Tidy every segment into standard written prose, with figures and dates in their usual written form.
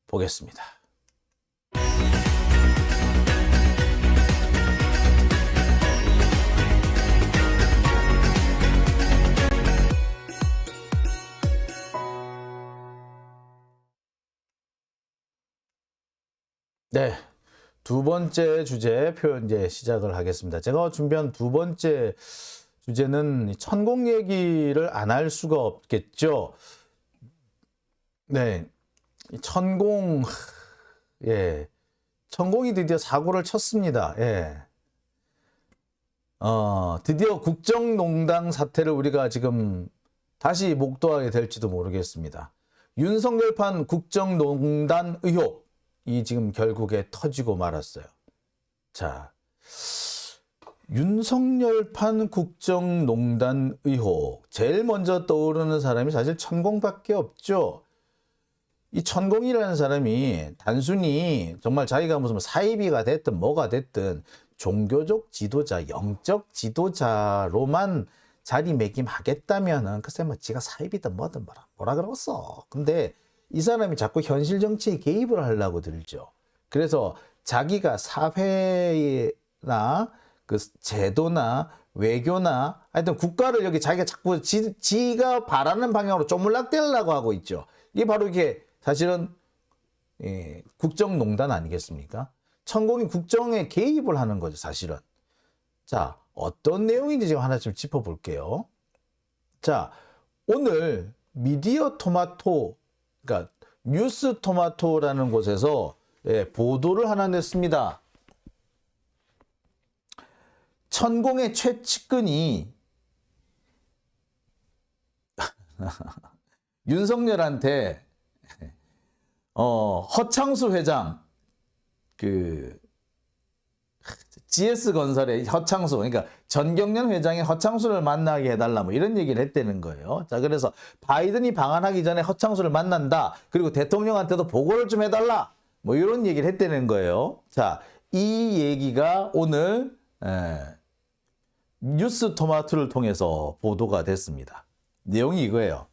보겠습니다. 네, 두 번째 주제 표현 이제 시작을 하겠습니다. 제가 준비한 두 번째 주제는 천공 얘기를 안 할 수가 없겠죠. 네, 천공, 예, 천공이 드디어 사고를 쳤습니다. 예, 드디어 국정농단 사태를 우리가 지금 다시 목도하게 될지도 모르겠습니다. 윤석열판 국정농단 의혹이 지금 결국에 터지고 말았어요. 자, 윤석열판 국정농단 의혹. 제일 먼저 떠오르는 사람이 사실 천공밖에 없죠. 이 천공이라는 사람이 단순히 정말 자기가 무슨 사이비가 됐든 뭐가 됐든 종교적 지도자, 영적 지도자로만 자리매김하겠다면은 글쎄 뭐 지가 사이비든 뭐든 뭐라 그러겠어. 근데 이 사람이 자꾸 현실 정치에 개입을 하려고 들죠. 그래서 자기가 사회나 그 제도나 외교나 하여튼 국가를 여기 자기가 자꾸 지가 바라는 방향으로 쪼물락대려고 하고 있죠. 이게 바로 이게 사실은 국정농단 아니겠습니까? 천공이 국정에 개입을 하는 거죠, 사실은. 자, 어떤 내용인지 지금 하나씩 짚어볼게요. 자, 오늘 미디어 토마토, 그러니까 뉴스 토마토라는 곳에서 보도를 하나 냈습니다. 천공의 최측근이 윤석열한테 허창수 회장, GS건설의 허창수, 그러니까 전경련 회장이 허창수를 만나게 해달라 뭐 이런 얘기를 했다는 거예요. 자, 그래서 바이든이 방한하기 전에 허창수를 만난다. 그리고 대통령한테도 보고를 좀 해달라. 뭐 이런 얘기를 했다는 거예요. 자, 이 얘기가 오늘 뉴스 토마토를 통해서 보도가 됐습니다. 내용이 이거예요.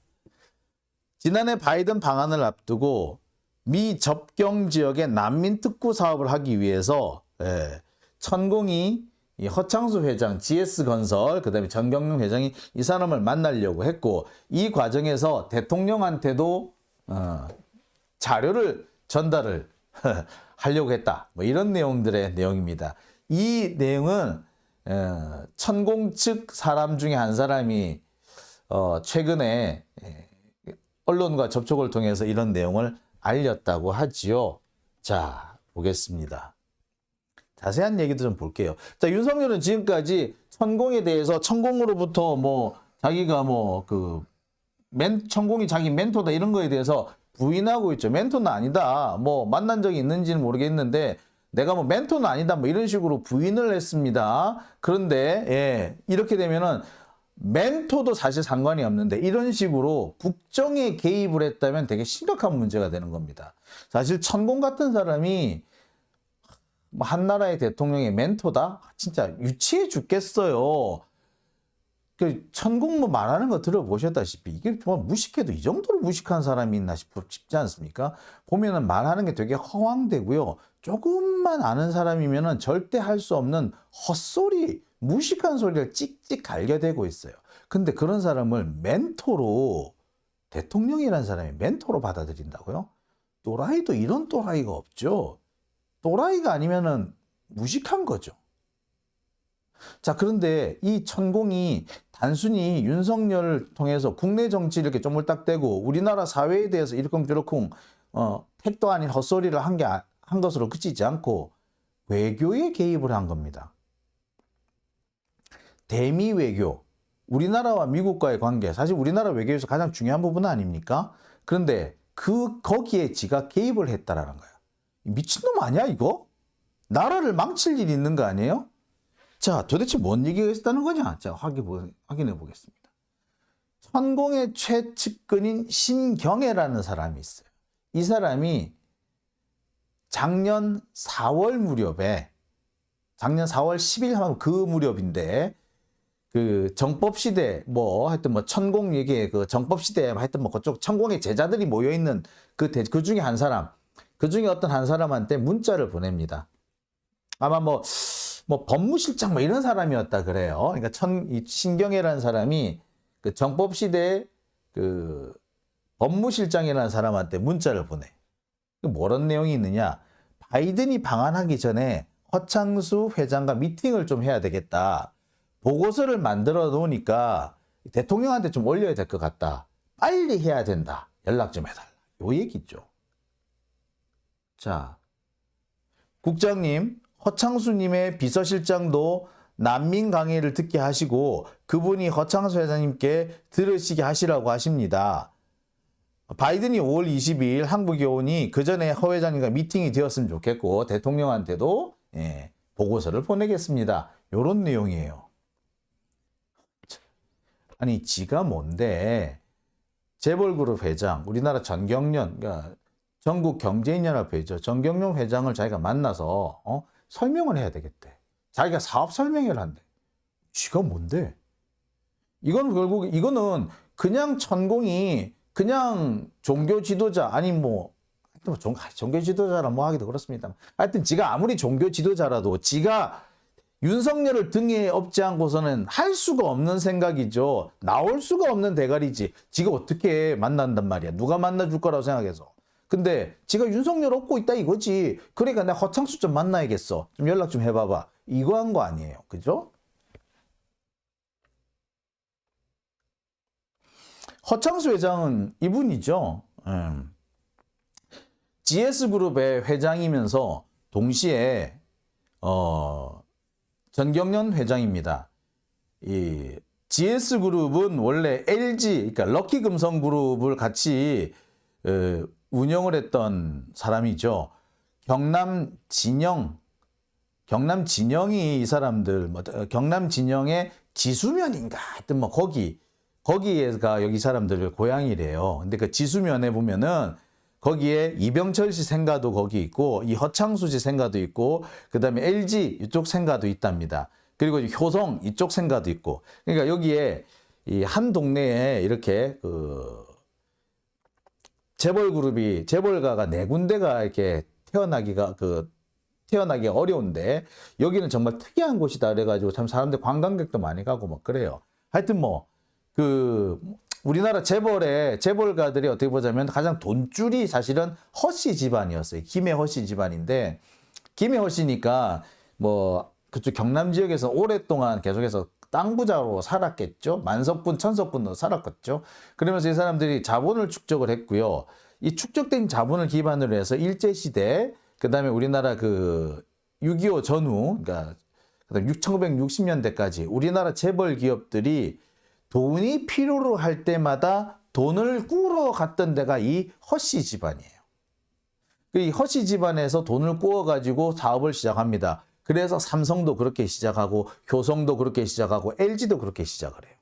지난해 바이든 방한을 앞두고 미 접경 지역의 난민 특구 사업을 하기 위해서 천공이 이 허창수 회장, GS건설, 그 다음에 전경련 회장이 이 사람을 만나려고 했고, 이 과정에서 대통령한테도 자료를 전달을 하려고 했다. 뭐 이런 내용들의 내용입니다. 이 내용은 천공 측 사람 중에 한 사람이 최근에 언론과 접촉을 통해서 이런 내용을 알렸다고 하지요. 자, 보겠습니다. 자세한 얘기도 좀 볼게요. 자, 윤석열은 지금까지 천공에 대해서 천공으로부터 뭐 자기가 천공이 자기 멘토다 이런 거에 대해서 부인하고 있죠. 멘토는 아니다. 뭐 만난 적이 있는지는 모르겠는데 내가 뭐 멘토는 아니다. 뭐 이런 식으로 부인을 했습니다. 그런데 이렇게 되면은 멘토도 사실 상관이 없는데 이런 식으로 국정에 개입을 했다면 되게 심각한 문제가 되는 겁니다. 사실 천공 같은 사람이 한 나라의 대통령의 멘토다? 진짜 유치해 죽겠어요. 그 천공 뭐 말하는 거 들어보셨다시피 이게 정말 무식해도 이 정도로 무식한 사람이 있나 싶지 않습니까? 보면은 말하는 게 되게 허황되고요. 조금만 아는 사람이면은 절대 할 수 없는 헛소리, 무식한 소리를 찍찍 갈겨대고 있어요. 근데 그런 사람을 멘토로, 대통령이라는 사람이 멘토로 받아들인다고요? 또라이도 이런 또라이가 없죠. 또라이가 아니면은 무식한 거죠. 자, 그런데 이 천공이 단순히 윤석열을 통해서 국내 정치를 이렇게 쪼물딱대고 우리나라 사회에 대해서 이러쿵저러쿵 택도 아닌 헛소리를 한 것으로 그치지 않고 외교에 개입을 한 겁니다. 대미 외교, 우리나라와 미국과의 관계, 사실 우리나라 외교에서 가장 중요한 부분 아닙니까? 그런데 거기에 지가 개입을 했다라는 거야. 미친놈 아니야 이거? 나라를 망칠 일이 있는 거 아니에요? 자, 도대체 뭔 얘기가 있었다는 거냐? 자, 확인해 보겠습니다. 천공의 최측근인 신경애라는 사람이 있어요. 이 사람이 작년 4월 무렵에, 작년 4월 10일 하면 그 무렵인데, 그 정법시대, 하여튼 천공 얘기에 그 정법시대, 하여튼 그쪽 천공의 제자들이 모여있는 그 중에 한 사람, 그 중에 어떤 한 사람한테 문자를 보냅니다. 아마 뭐 법무실장 뭐 이런 사람이었다 그래요. 그러니까 이 신경애라는 사람이 그 정법시대 그 법무실장이라는 사람한테 문자를 보내. 뭐런 내용이 있느냐? 바이든이 방한하기 전에 허창수 회장과 미팅을 좀 해야 되겠다. 보고서를 만들어 놓으니까 대통령한테 좀 올려야 될 것 같다. 빨리 해야 된다. 연락 좀 해달라. 요 얘기죠. 자, 국장님, 허창수님의 비서실장도 난민 강의를 듣게 하시고 그분이 허창수 회장님께 들으시게 하시라고 하십니다. 바이든이 5월 22일 한국에 오니 그 전에 허 회장님과 미팅이 되었으면 좋겠고 대통령한테도 보고서를 보내겠습니다. 이런 내용이에요. 아니 지가 뭔데 재벌그룹 회장, 우리나라 전경련, 그러니까 전국경제인연합회죠. 전경련 회장을 자기가 만나서 설명을 해야 되겠대. 자기가 사업 설명회를 한대. 지가 뭔데? 이건 결국 이거는 그냥 천공이 그냥 종교 지도자 아니 뭐 종교 지도자라 뭐 하기도 그렇습니다. 하여튼 지가 아무리 종교 지도자라도 지가 윤석열을 등에 업지 않고서는 할 수가 없는 생각이죠. 나올 수가 없는 대가리지. 지가 어떻게 만난단 말이야. 누가 만나줄 거라고 생각해서. 근데 지가 윤석열 업고 있다 이거지. 그러니까 내가 허창수 좀 만나야겠어. 좀 연락 좀 해봐봐. 이거 한 거 아니에요. 그죠? 허창수 회장은 이분이죠. GS그룹의 회장이면서 동시에 전경련 회장입니다. 이 GS그룹은 원래 LG, 그러니까 럭키금성그룹을 같이 운영을 했던 사람이죠. 경남진영이 이 사람들, 경남진영의 지수면인가 하여튼 뭐 거기에가 여기 사람들 고향이래요. 근데 그 지수면에 보면은 거기에 이병철 씨 생가도 거기 있고 이 허창수 씨 생가도 있고 그다음에 LG 이쪽 생가도 있답니다. 그리고 효성 이쪽 생가도 있고. 그러니까 여기에 이 한 동네에 이렇게 그 재벌가가 네 군데가 이렇게 태어나기가 어려운데 여기는 정말 특이한 곳이다 그래가지고 참 사람들 관광객도 많이 가고 막 그래요. 하여튼 뭐 우리나라 재벌가들이 어떻게 보자면 가장 돈줄이 사실은 허씨 집안이었어요. 김해 허씨 집안인데 김해 허씨니까 뭐 그쪽 경남 지역에서 오랫동안 계속해서 땅 부자로 살았겠죠. 만석군, 천석군으로 살았겠죠. 그러면서 이 사람들이 자본을 축적을 했고요. 이 축적된 자본을 기반으로 해서 일제시대, 그 다음에 우리나라 6.25 전후, 그러니까 1960년대까지 우리나라 재벌 기업들이 돈이 필요로 할 때마다 돈을 꾸러 갔던 데가 이 허씨 집안이에요. 이 허씨 집안에서 돈을 꾸어가지고 사업을 시작합니다. 그래서 삼성도 그렇게 시작하고 효성도 그렇게 시작하고 LG도 그렇게 시작을 해요.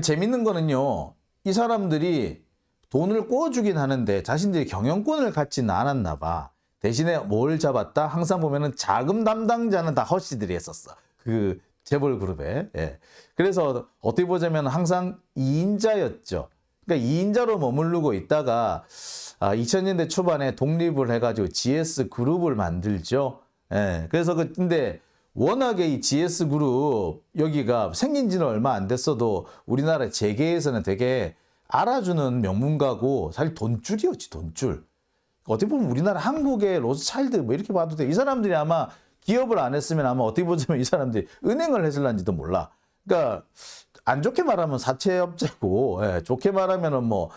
재밌는 거는요. 이 사람들이 돈을 꾸어주긴 하는데 자신들이 경영권을 갖지는 않았나 봐. 대신에 뭘 잡았다? 항상 보면은 자금 담당자는 다 허씨들이 했었어. 그 재벌 그룹에. 예. 그래서 어떻게 보자면 항상 2인자였죠. 그러니까 2인자로 머무르고 있다가 2000년대 초반에 독립을 해가지고 GS 그룹을 만들죠. 예. 그래서 근데 워낙에 이 GS 그룹 여기가 생긴 지는 얼마 안 됐어도 우리나라 재계에서는 되게 알아주는 명문가고 사실 돈줄이었지, 돈줄. 어떻게 보면 우리나라 한국의 로스차일드 뭐 이렇게 봐도 돼. 이 사람들이 아마 기업을 안 했으면 아마 어떻게 보자면 이 사람들이 은행을 했을런지도 몰라. 그러니까 안 좋게 말하면 사채업자고, 예, 좋게 말하면은 뭐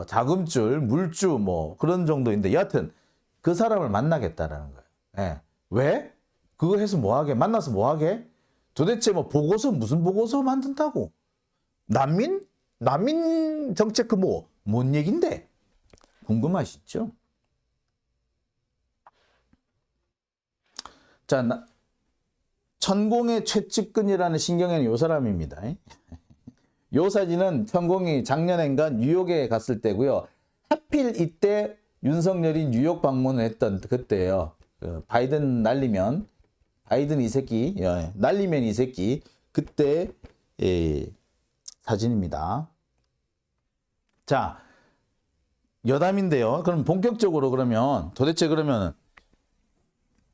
자금줄, 물주 뭐 그런 정도인데 여하튼 그 사람을 만나겠다라는 거예요. 예. 왜? 그거 해서 뭐 하게? 만나서 뭐 하게? 도대체 뭐 보고서 무슨 보고서 만든다고? 난민 정책 뭔 얘긴데? 궁금하시죠? 자, 천공의 최측근이라는 신경에는 요 사람입니다. 요 사진은 천공이 작년엔가 뉴욕에 갔을 때고요. 하필 이때 윤석열이 뉴욕 방문을 했던 그때예요. 바이든 이 새끼 날리면 이 새끼 그때 사진입니다. 자, 여담인데요. 그럼 본격적으로 그러면 도대체 그러면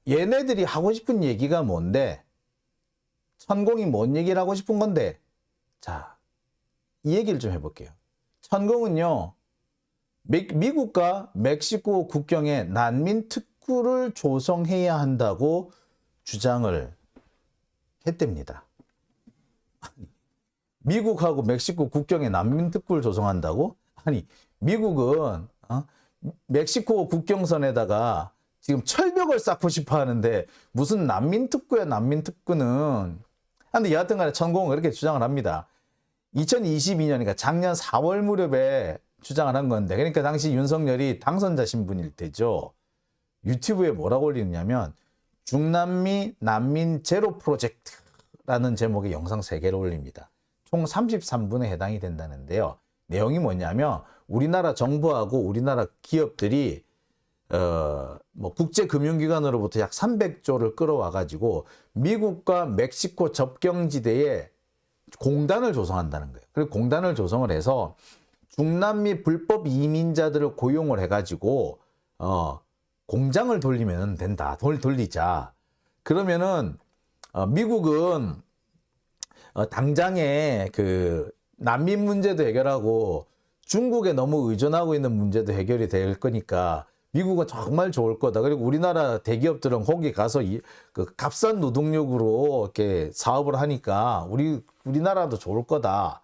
얘네들이 하고 싶은 얘기가 뭔데? 천공이 뭔 얘기를 하고 싶은 건데? 자, 이 얘기를 좀 해볼게요. 천공은요, 미국과 멕시코 국경에 난민 특구를 조성해야 한다고 주장을 했답니다. 미국하고 멕시코 국경에 난민 특구를 조성한다고? 아니, 미국은 멕시코 국경선에다가 지금 철벽을 쌓고 싶어 하는데 무슨 난민 특구야, 난민 특구는. 근데 여하튼 간에 천공은 그렇게 주장을 합니다. 2022년이니까 작년 4월 무렵에 주장을 한 건데, 그러니까 당시 윤석열이 당선자 신분일 때죠. 유튜브에 뭐라고 올리느냐면 중남미 난민 제로 프로젝트라는 제목의 영상 3개를 올립니다. 총 33분에 해당이 된다는데요. 내용이 뭐냐면 우리나라 정부하고 우리나라 기업들이 뭐 국제금융기관으로부터 약 300조를 끌어와 가지고 미국과 멕시코 접경지대에 공단을 조성한다는 거예요. 그리고 공단을 조성을 해서 중남미 불법 이민자들을 고용을 해가지고 공장을 돌리면 된다. 돌리자. 그러면은 미국은 당장에 그 난민 문제도 해결하고 중국에 너무 의존하고 있는 문제도 해결이 될 거니까 미국은 정말 좋을 거다. 그리고 우리나라 대기업들은 거기 가서 그 값싼 노동력으로 이렇게 사업을 하니까 우리나라도 좋을 거다.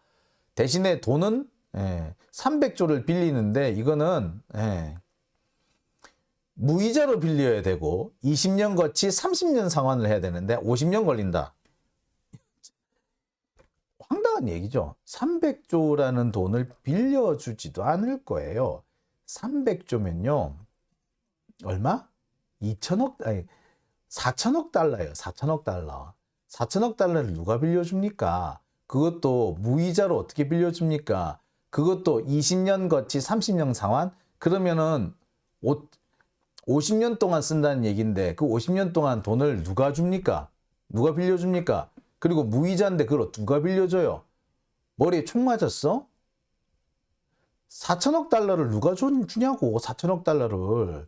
대신에 돈은 300조를 빌리는데 이거는 무이자로 빌려야 되고 20년 거치 30년 상환을 해야 되는데 50년 걸린다. 황당한 얘기죠. 300조라는 돈을 빌려주지도 않을 거예요. 300조면요. 얼마? 4천억 달러예요. 4천억 달러. 4천억 달러를 누가 빌려줍니까? 그것도 무이자로 어떻게 빌려줍니까? 그것도 20년 거치 30년 상환? 그러면은 50년 동안 쓴다는 얘기인데 그 50년 동안 돈을 누가 줍니까? 누가 빌려줍니까? 그리고 무이자인데 그걸 누가 빌려줘요? 머리에 총 맞았어? 4천억 달러를 누가 주냐고. 4천억 달러를.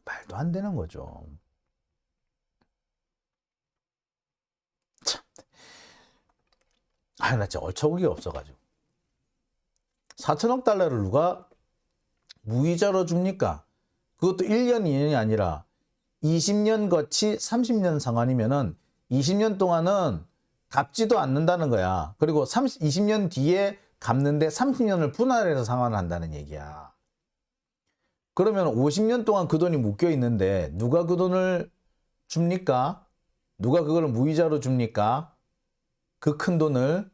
말도 안 되는 거죠. 참. 나 진짜 얼처구니가 없어가지고. 4천억 달러를 누가 무이자로 줍니까? 그것도 1년, 2년이 아니라 20년 거치 30년 상환이면은 20년 동안은 갚지도 않는다는 거야. 그리고 20년 뒤에 갚는데 30년을 분할해서 상환을 한다는 얘기야. 그러면 50년 동안 그 돈이 묶여 있는데 누가 그 돈을 줍니까? 누가 그걸 무이자로 줍니까? 그 큰 돈을.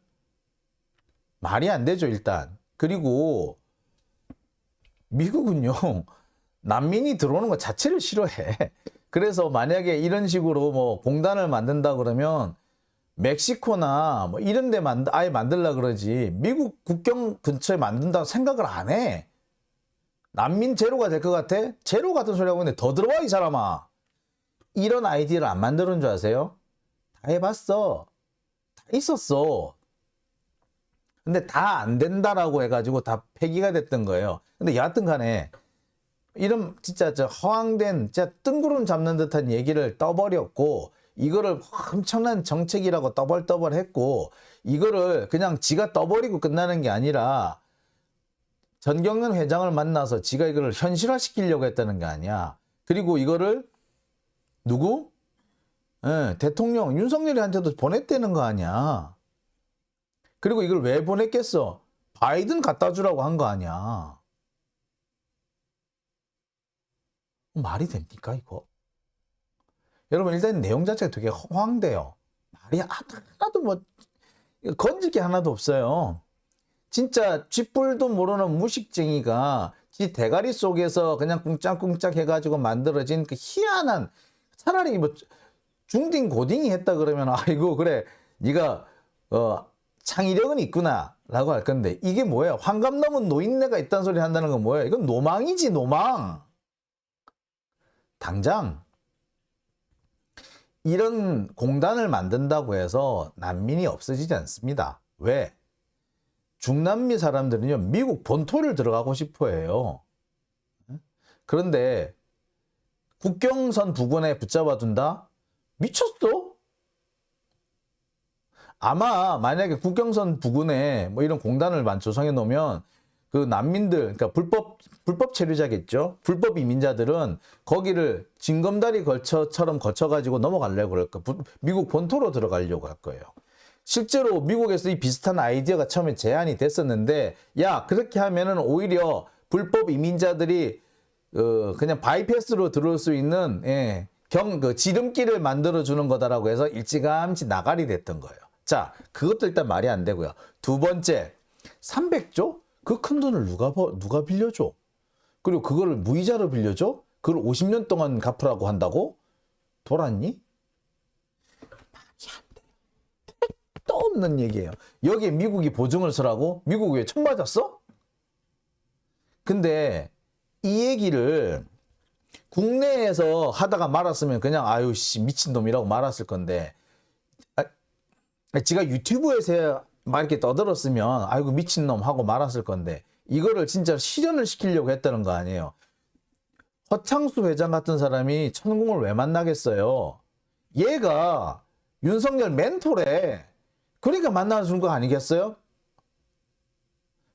말이 안 되죠, 일단. 그리고 미국은요, 난민이 들어오는 것 자체를 싫어해. 그래서 만약에 이런 식으로 뭐 공단을 만든다 그러면 멕시코나 뭐 이런 데 아예 만들라 그러지 미국 국경 근처에 만든다고 생각을 안 해. 난민 제로가 될 것 같아? 제로 같은 소리 하고 있는데 더 들어와 이 사람아. 이런 아이디어를 안 만드는 줄 아세요? 다 해봤어. 다 있었어. 근데 다 안 된다라고 해가지고 다 폐기가 됐던 거예요. 근데 여하튼 간에 이런 진짜 저 허황된 진짜 뜬구름 잡는 듯한 얘기를 떠버렸고 이거를 엄청난 정책이라고 떠벌떠벌했고 이거를 그냥 지가 떠버리고 끝나는 게 아니라 전경련 회장을 만나서 지가 이거를 현실화시키려고 했다는 게 아니야. 그리고 이거를 누구? 대통령 윤석열이한테도 보냈다는 거 아니야. 그리고 이걸 왜 보냈겠어? 바이든 갖다 주라고 한 거 아니야. 말이 됩니까 이거? 여러분 일단 내용 자체가 되게 허황돼요. 말이 하나도 뭐 건질 게 하나도 없어요. 진짜 쥐뿔도 모르는 무식쟁이가 지 대가리 속에서 그냥 꿍짝꿍짝 해가지고 만들어진 그 희한한, 차라리 뭐 중딩 고딩이 했다 그러면 아이고 그래 네가 창의력은 있구나 라고 할 건데 이게 뭐예요? 환갑 넘은 노인네가 있다는 소리 한다는 건 뭐예요? 이건 노망이지, 노망. 당장 이런 공단을 만든다고 해서 난민이 없어지지 않습니다. 왜? 중남미 사람들은요, 미국 본토를 들어가고 싶어 해요. 그런데 국경선 부근에 붙잡아 둔다? 미쳤어? 아마 만약에 국경선 부근에 뭐 이런 공단을 조성해 놓으면 그 난민들, 그러니까 불법 체류자겠죠. 불법 이민자들은 거기를 징검다리 걸쳐처럼 거쳐가지고 넘어가려고 그럴 거예요. 미국 본토로 들어가려고 할 거예요. 실제로 미국에서 이 비슷한 아이디어가 처음에 제안이 됐었는데, 야, 그렇게 하면은 오히려 불법 이민자들이 그냥 바이패스로 들어올 수 있는 지름길을 만들어 주는 거다라고 해서 일찌감치 나가리 됐던 거예요. 자, 그것도 일단 말이 안 되고요. 두 번째, 300조? 그 큰 돈을 누가 빌려줘? 그리고 그거를 무이자로 빌려줘? 그걸 50년 동안 갚으라고 한다고? 돌았니? 또 없는 얘기예요. 여기에 미국이 보증을 서라고? 미국 왜 총 맞았어? 근데 이 얘기를 국내에서 하다가 말았으면 그냥 아유 씨 미친놈이라고 말았을 건데, 지가 유튜브에서 막 이렇게 떠들었으면 아이고 미친놈 하고 말았을 건데, 이거를 진짜 실현을 시키려고 했다는 거 아니에요. 허창수 회장 같은 사람이 천공을 왜 만나겠어요? 얘가 윤석열 멘토래. 그러니까 만나준 거 아니겠어요?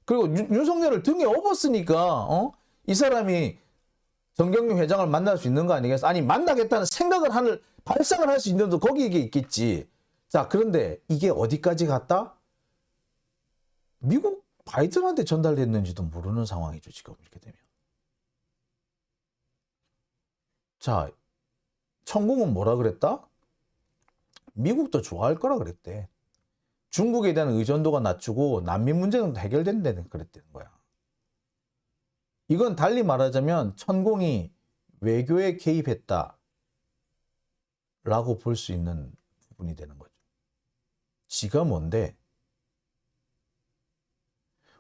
그리고 윤석열을 등에 업었으니까 이 사람이 정경심 회장을 만날 수 있는 거 아니겠어? 아니 만나겠다는 생각을 발상을 할 수 있는 도 거기에 있겠지. 자, 그런데 이게 어디까지 갔다? 미국 바이든한테 전달됐는지도 모르는 상황이죠, 지금 이렇게 되면. 자, 천공은 뭐라 그랬다? 미국도 좋아할 거라 그랬대. 중국에 대한 의존도가 낮추고 난민 문제는 해결된다는 그랬다는 거야. 이건 달리 말하자면 천공이 외교에 개입했다 라고 볼 수 있는 부분이 되는 거죠. 지가 뭔데?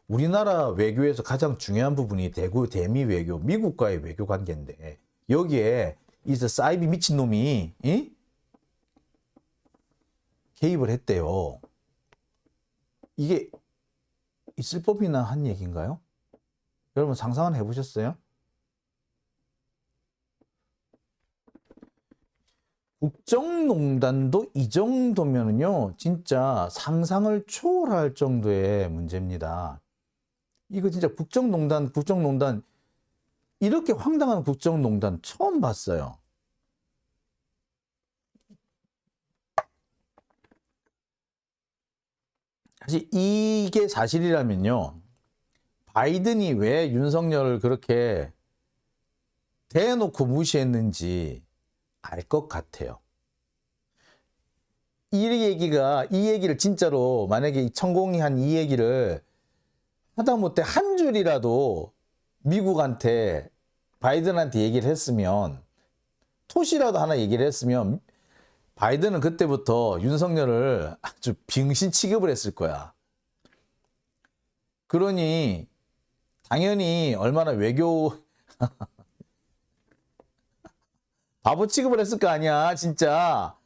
우리나라 외교에서 가장 중요한 부분이 대미 외교, 미국과의 외교 관계인데, 여기에 이 사이비 미친놈이 개입을 했대요. 이게 있을 법이나 한 얘기인가요? 여러분 상상은 해보셨어요? 국정농단도 이 정도면은요, 진짜 상상을 초월할 정도의 문제입니다. 이거 진짜 국정농단, 이렇게 황당한 국정농단 처음 봤어요. 사실 이게 사실이라면요, 바이든이 왜 윤석열을 그렇게 대놓고 무시했는지 알 것 같아요. 이 얘기를 진짜로 만약에 천공이 한 이 얘기를 하다못해 한 줄이라도 미국한테, 바이든한테 얘기를 했으면, 토시라도 하나 얘기를 했으면 바이든은 그때부터 윤석열을 아주 병신 취급을 했을 거야. 그러니 당연히 얼마나 외교 바보 취급을 했을 거 아니야, 진짜.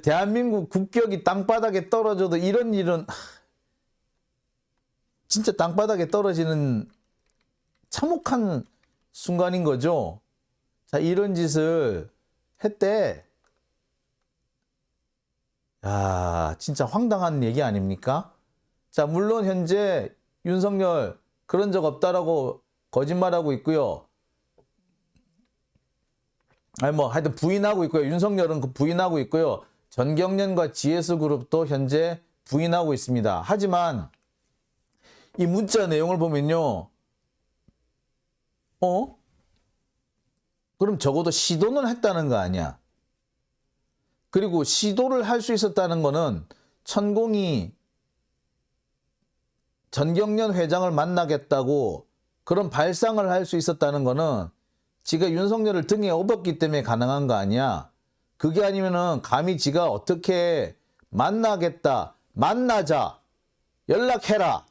대한민국 국격이 땅바닥에 떨어져도 이런 일은 진짜 땅바닥에 떨어지는 참혹한 순간인 거죠. 자, 이런 짓을 했대. 야, 진짜 황당한 얘기 아닙니까? 자, 물론 현재 윤석열 그런 적 없다라고 거짓말하고 있고요. 아니 뭐 하여튼 부인하고 있고요. 윤석열은 부인하고 있고요. 전경련과 GS그룹도 현재 부인하고 있습니다. 하지만 이 문자 내용을 보면요, 그럼 적어도 시도는 했다는 거 아니야. 그리고 시도를 할 수 있었다는 거는 천공이 전경련 회장을 만나겠다고 그런 발상을 할 수 있었다는 거는 지가 윤석열을 등에 업었기 때문에 가능한 거 아니야. 그게 아니면은 감히 지가 어떻게 만나겠다, 만나자, 연락해라,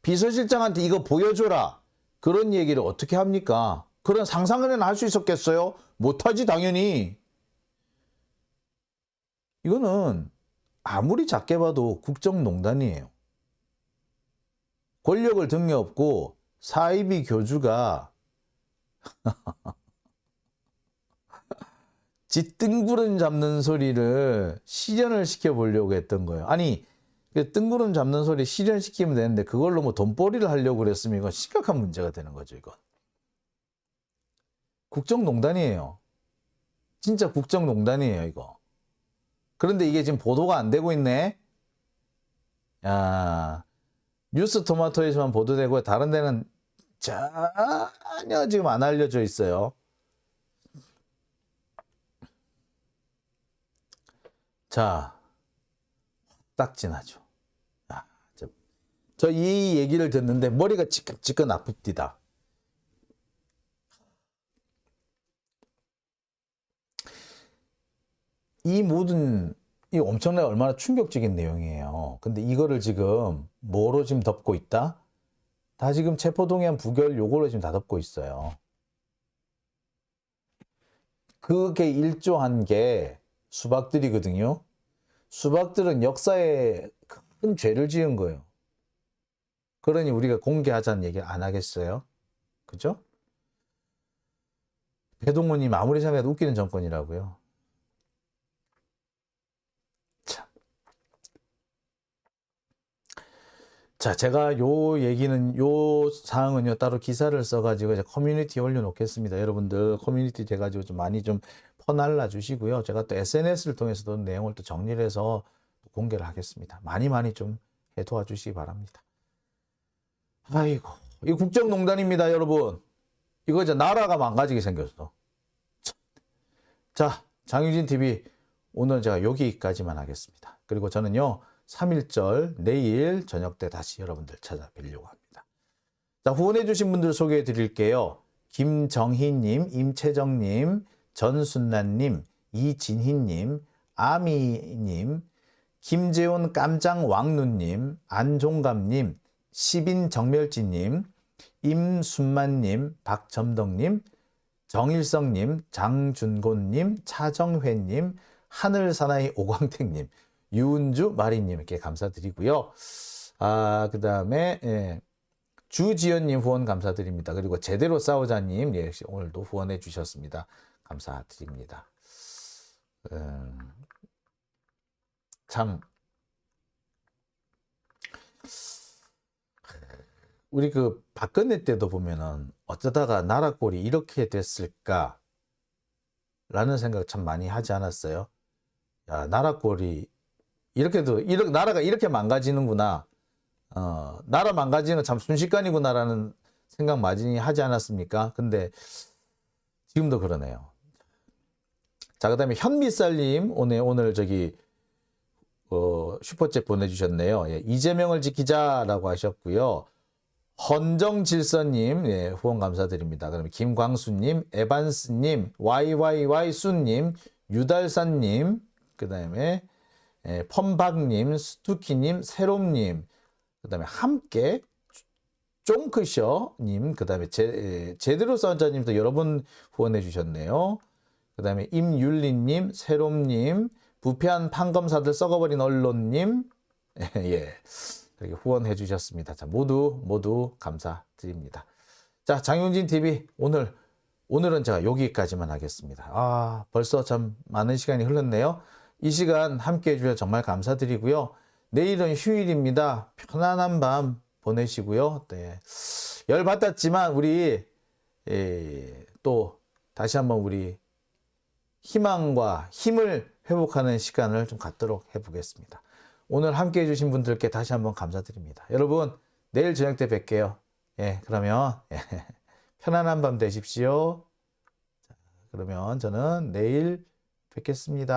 비서실장한테 이거 보여줘라, 그런 얘기를 어떻게 합니까? 그런 상상은 할 수 있었겠어요? 못하지 당연히. 이거는 아무리 작게 봐도 국정농단이에요. 권력을 등에 업고 사이비 교주가 뒷등구름 잡는 소리를 실현을 시켜보려고 했던 거예요. 아니, 뜬구름 잡는 소리 실현시키면 되는데 그걸로 뭐 돈벌이를 하려고 그랬으면 이건 심각한 문제가 되는 거죠, 이건. 국정농단이에요. 진짜 국정농단이에요, 이거. 그런데 이게 지금 보도가 안 되고 있네. 야, 뉴스 토마토에서만 보도되고 다른 데는 전혀 지금 안 알려져 있어요. 자, 딱 지나죠. 저 이 얘기를 듣는데 머리가 지끈지끈 아픕디다. 이 모든 이 엄청나게 얼마나 충격적인 내용이에요. 근데 이거를 지금 뭐로 지금 덮고 있다? 다 지금 체포동의안 부결 요거로 지금 다 덮고 있어요. 그게 일조한 게 수박들이거든요. 수박들은 역사에 큰 죄를 지은 거예요. 그러니 우리가 공개하자는 얘기 안 하겠어요? 그죠? 배동무님 아무리 생각해도 웃기는 정권이라고요. 자, 제가 요 얘기는, 요 사항은요, 따로 기사를 써가지고 이제 커뮤니티에 올려놓겠습니다. 여러분들 커뮤니티 돼가지고 좀 많이 좀 퍼날라 주시고요. 제가 또 SNS를 통해서도 내용을 또 정리를 해서 공개를 하겠습니다. 많이 좀 해 도와주시기 바랍니다. 아이고, 이 국정농단입니다, 여러분. 이거 이제 나라가 망가지게 생겼어. 자, 장유진 TV 오늘 제가 여기까지만 하겠습니다. 그리고 저는요, 3.1절 내일 저녁 때 다시 여러분들 찾아뵈려고 합니다. 자, 후원해주신 분들 소개해 드릴게요. 김정희님, 임채정님, 전순란님, 이진희님, 아미님, 김재훈 깜장왕누님, 안종감님, 시빈정멸지님, 임순만님, 박점덕님, 정일성님, 장준곤님, 차정회님, 하늘사나이 오광택님, 유은주 마리님께 감사드리고요. 그 다음에 주지연님 후원 감사드립니다. 그리고 제대로 싸우자님 역시 오늘도 후원해 주셨습니다. 감사드립니다. 참 우리 그 박근혜 때도 보면은 어쩌다가 나라 꼴이 이렇게 됐을까 라는 생각 참 많이 하지 않았어요? 야, 나라 꼴이 나라가 이렇게 망가지는구나. 나라 망가지는 건 참 순식간이구나라는 생각 많이 하지 않았습니까? 근데 지금도 그러네요. 자, 그 다음에 현미쌀님 오늘 저기 슈퍼챗 보내주셨네요. 예, 이재명을 지키자라고 하셨고요. 헌정질서님 후원 감사드립니다. 그다음에 김광수님, 에반스님, YYY수님, 유달산님, 그 다음에 펌박님, 스투키님, 세롬님, 그 다음에 함께 쫑크셔님, 그 다음에 제대로 싸우자님도 여러 번 후원해 주셨네요. 그 다음에 임율리님, 세롬님, 부패한 판검사들 썩어버린 언론님, 예, 이렇게 후원해 주셨습니다. 자, 모두 감사드립니다. 자, 장윤진 TV 오늘은 제가 여기까지만 하겠습니다. 벌써 참 많은 시간이 흘렀네요. 이 시간 함께 해주셔서 정말 감사드리고요. 내일은 휴일입니다. 편안한 밤 보내시고요. 네. 열 받았지만 우리 또 다시 한번 우리 희망과 힘을 회복하는 시간을 좀 갖도록 해보겠습니다. 오늘 함께 해주신 분들께 다시 한번 감사드립니다. 여러분 내일 저녁 때 뵐게요. 예, 그러면 편안한 밤 되십시오. 자, 그러면 저는 내일 뵙겠습니다.